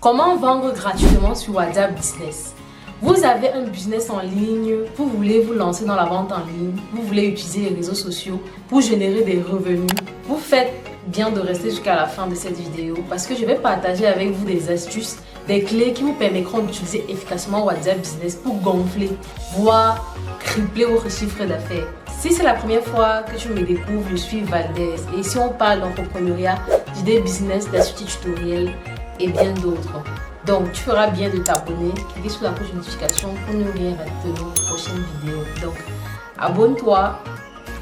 Comment vendre gratuitement sur WhatsApp Business? Vous avez un business en ligne, vous voulez vous lancer dans la vente en ligne, vous voulez utiliser les réseaux sociaux pour générer des revenus. Vous faites bien de rester jusqu'à la fin de cette vidéo parce que je vais partager avec vous des astuces, des clés qui vous permettront d'utiliser efficacement WhatsApp Business pour gonfler, voire tripler votre chiffre d'affaires. Si c'est la première fois que tu me découvres, je suis Valdez et ici on parle d'entrepreneuriat, d'idées business, d'astuces tutoriels et bien d'autres. Donc tu feras bien de t'abonner, cliquer sur la cloche de notification pour ne rien rater de nos prochaines vidéos. Donc abonne-toi,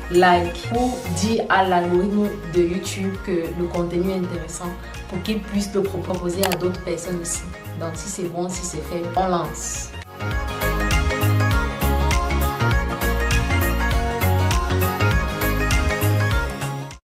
like pour dire à l'algorithme de YouTube que le contenu est intéressant pour qu'il puisse le proposer à d'autres personnes aussi. Donc si c'est bon, si c'est fait, on lance.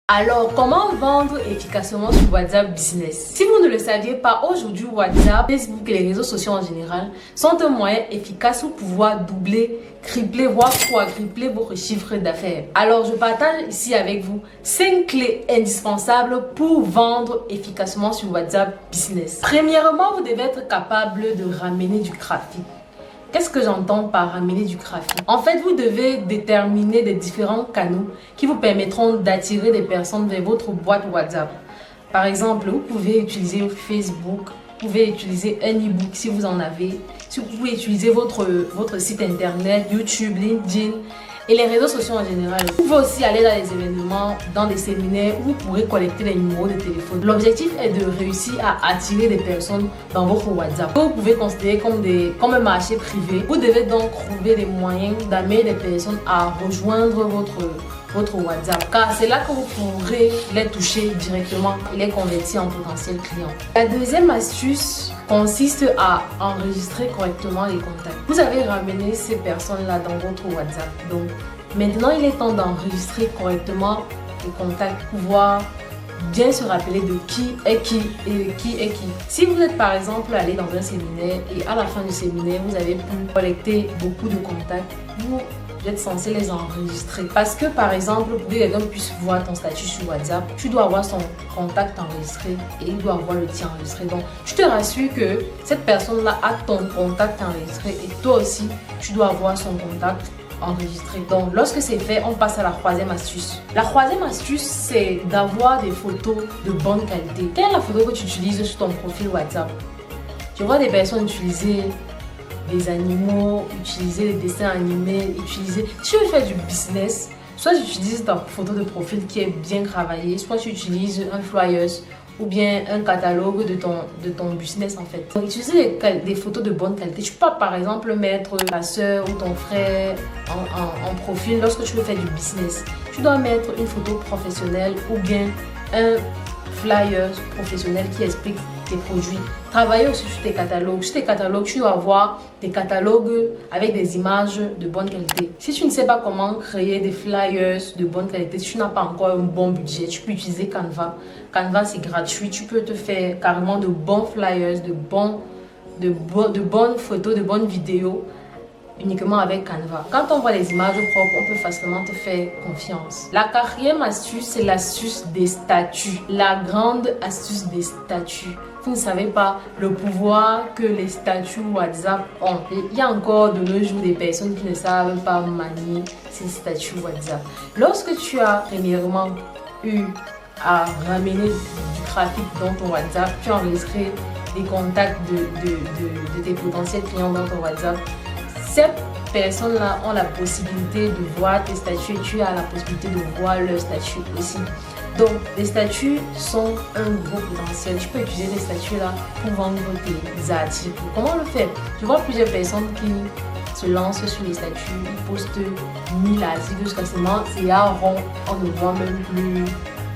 Alors, comment vendre efficacement sur WhatsApp Business? Si vous ne le saviez pas, aujourd'hui, WhatsApp, Facebook et les réseaux sociaux en général sont un moyen efficace pour pouvoir doubler, tripler, voire quadrupler votre chiffre d'affaires. Alors, je partage ici avec vous 5 clés indispensables pour vendre efficacement sur WhatsApp Business. Premièrement, vous devez être capable de ramener du trafic. Qu'est-ce que j'entends par ramener du trafic? En fait, vous devez déterminer des différents canaux qui vous permettront d'attirer des personnes vers votre boîte WhatsApp. Par exemple, vous pouvez utiliser Facebook, vous pouvez utiliser un e-book si vous en avez. Si vous pouvez utiliser votre site internet, YouTube, LinkedIn et les réseaux sociaux en général. Vous pouvez aussi aller dans des événements, dans des séminaires où vous pourrez collecter les numéros de téléphone. L'objectif est de réussir à attirer des personnes dans votre WhatsApp. Vous pouvez considérer comme un marché privé. Vous devez donc trouver des moyens d'amener des personnes à rejoindre votre WhatsApp, car c'est là que vous pourrez les toucher directement et les convertir en potentiels clients. La deuxième astuce consiste à enregistrer correctement les contacts. Vous avez ramené ces personnes-là dans votre WhatsApp. Donc, maintenant, il est temps d'enregistrer correctement les contacts pour pouvoir bien se rappeler de qui est qui et qui est qui. Si vous êtes par exemple allé dans un séminaire et à la fin du séminaire, vous avez pu collecter beaucoup de contacts, vous êtes censé les enregistrer. Parce que par exemple, pour que quelqu'un puisse voir ton statut sur WhatsApp, tu dois avoir son contact enregistré et il doit avoir le tien enregistré. Donc, je te rassure que cette personne-là a ton contact enregistré et toi aussi, tu dois avoir son contact enregistré. Donc, lorsque c'est fait, on passe à la troisième astuce. La troisième astuce, c'est d'avoir des photos de bonne qualité. Quelle est la photo que tu utilises sur ton profil WhatsApp? Je vois des personnes utiliser des animaux, utiliser des dessins animés, utiliser... Si tu veux faire du business, soit tu utilises ta photo de profil qui est bien travaillée, soit tu utilises un flyers ou bien un catalogue de ton business en fait. Donc, utiliser des photos de bonne qualité. Tu peux par exemple mettre ta soeur ou ton frère en profil lorsque tu veux faire du business. Tu dois mettre une photo professionnelle ou bien un flyer professionnel qui explique tes produits. Travailler aussi sur tes catalogues. Sur tes catalogues, tu dois avoir des catalogues avec des images de bonne qualité. Si tu ne sais pas comment créer des flyers de bonne qualité, si tu n'as pas encore un bon budget, tu peux utiliser Canva. Canva, c'est gratuit. Tu peux te faire carrément de bons flyers, de bonnes photos, de bonnes vidéos uniquement avec Canva. Quand on voit les images propres, on peut facilement te faire confiance. La quatrième astuce, c'est l'astuce des statuts. La grande astuce des statuts. Vous ne savez pas le pouvoir que les statuts WhatsApp ont. Et il y a encore de nos jours des personnes qui ne savent pas manier ces statuts WhatsApp. Lorsque tu as premièrement eu à ramener du trafic dans ton WhatsApp, tu as enregistré des contacts de tes potentiels clients dans ton WhatsApp, ces personnes-là ont la possibilité de voir tes statuts et tu as la possibilité de voir leurs statuts aussi. Donc, les statuts sont un gros potentiel. Tu peux utiliser les statuts-là pour vendre tes articles. Comment le faire? Je vois plusieurs personnes qui se lancent sur les statuts, ils postent 1000 articles jusqu'à ce moment, c'est à rond, on ne voit même plus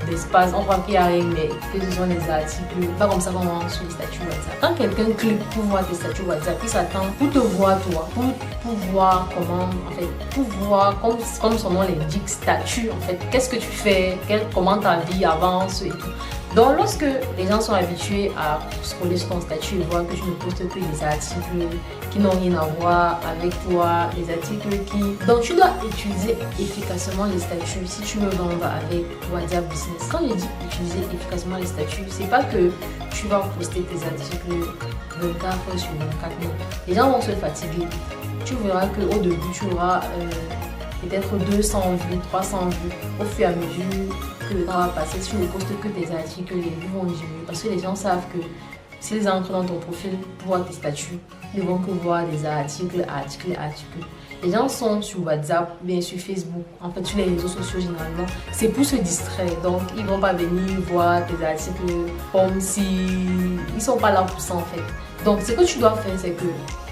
d'espace, on croit qu'il y a rien, mais que ce sont les articles, pas comme ça qu'on rentre sur les statuts WhatsApp. Quand quelqu'un clique pour voir tes statuts WhatsApp, il s'attend pour te voir toi, pour voir comment, en fait, pour voir comme son nom l'indique, statut, en fait, qu'est-ce que tu fais, comment ta vie avance et tout. Donc lorsque les gens sont habitués à scroller sur ton statut et voir que tu ne postes que des articles qui n'ont rien à voir avec toi, des articles qui... Donc tu dois utiliser efficacement les statuts si tu veux vendre avec WhatsApp Business. Quand je dis utiliser efficacement les statuts, c'est pas que tu vas poster tes articles 24 heures sur 24 heures. Les gens vont se fatiguer. Tu verras qu'au début, tu auras peut-être 200 vues, 300 vues au fur et à mesure que le temps va passer. Si tu ne postes que tes articles, les vues vont diminuer parce que les gens savent que s'ils entrent dans ton profil pour voir tes statuts, ils ne vont que voir des articles. Les gens sont sur WhatsApp, bien sur Facebook, en fait sur les réseaux sociaux généralement, c'est pour se distraire. Donc ils ne vont pas venir voir tes articles comme si ils ne sont pas là pour ça en fait. Donc ce que tu dois faire, c'est que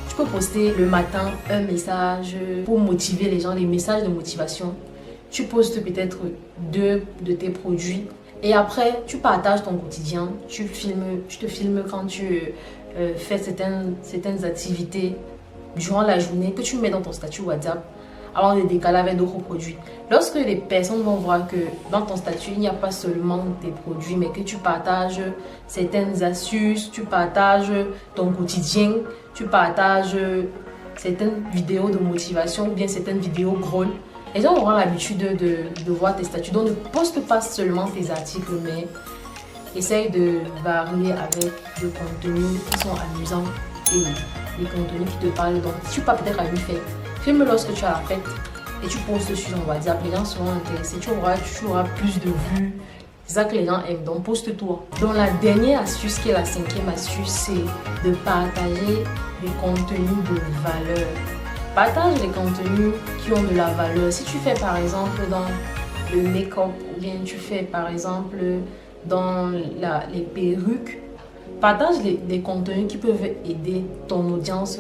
tu peux poster le matin un message pour motiver les gens, des messages de motivation. Tu postes peut-être 2 de tes produits et après tu partages ton quotidien. Tu te filmes quand tu fais certaines activités durant la journée que tu mets dans ton statut WhatsApp avant de décaler avec d'autres produits. Lorsque les personnes vont voir que dans ton statut, il n'y a pas seulement tes produits, mais que tu partages certaines astuces, tu partages ton quotidien, tu partages certaines vidéos de motivation ou bien certaines vidéos drôles, les gens auront l'habitude de voir tes statuts. Donc ne poste pas seulement tes articles, mais essaye de varier avec des contenus qui sont amusants et des contenus qui te parlent. Donc si tu peux peut-être à une fête, filme lorsque tu as la fête et tu postes sur ton WhatsApp, les gens seront intéressés, tu auras plus de vues. C'est ça que les gens aiment, donc poste-toi. Donc la dernière astuce, qui est la 5e astuce, c'est de partager des contenus de valeur. Partage les contenus qui ont de la valeur. Si tu fais par exemple dans le make-up ou bien tu fais par exemple dans les perruques, partage les contenus qui peuvent aider ton audience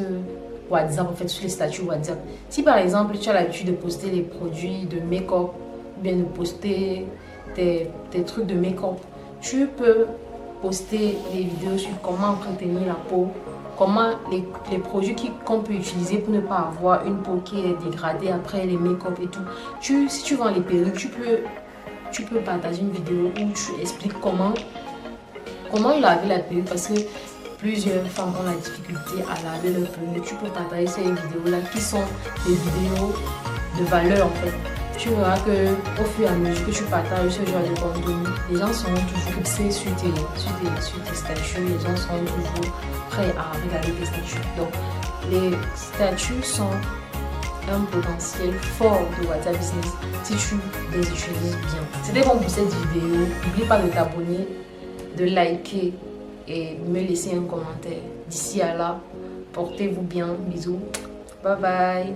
WhatsApp, en fait sur les statuts WhatsApp. Si par exemple tu as l'habitude de poster les produits de make-up ou bien de poster tes trucs de make-up, tu peux poster des vidéos sur comment entretenir la peau, comment les produits qu'on peut utiliser pour ne pas avoir une peau qui est dégradée après les make-up et tout. Si tu vends les perruques, tu peux partager une vidéo où tu expliques comment laver la perruque, parce que plusieurs femmes ont la difficulté à laver leur perruque. Tu peux partager ces vidéos-là qui sont des vidéos de valeur en fait. Tu verras qu'au fur et à mesure que tu partages ce genre de contenu, les gens seront toujours fixés sur tes statuts, les gens seront toujours prêts à regarder tes statuts. Donc, les statuts sont un potentiel fort de WhatsApp Business si tu les utilises bien. C'était bon pour cette vidéo. N'oublie pas de t'abonner, de liker et de me laisser un commentaire. D'ici à là, portez-vous bien. Bisous. Bye bye.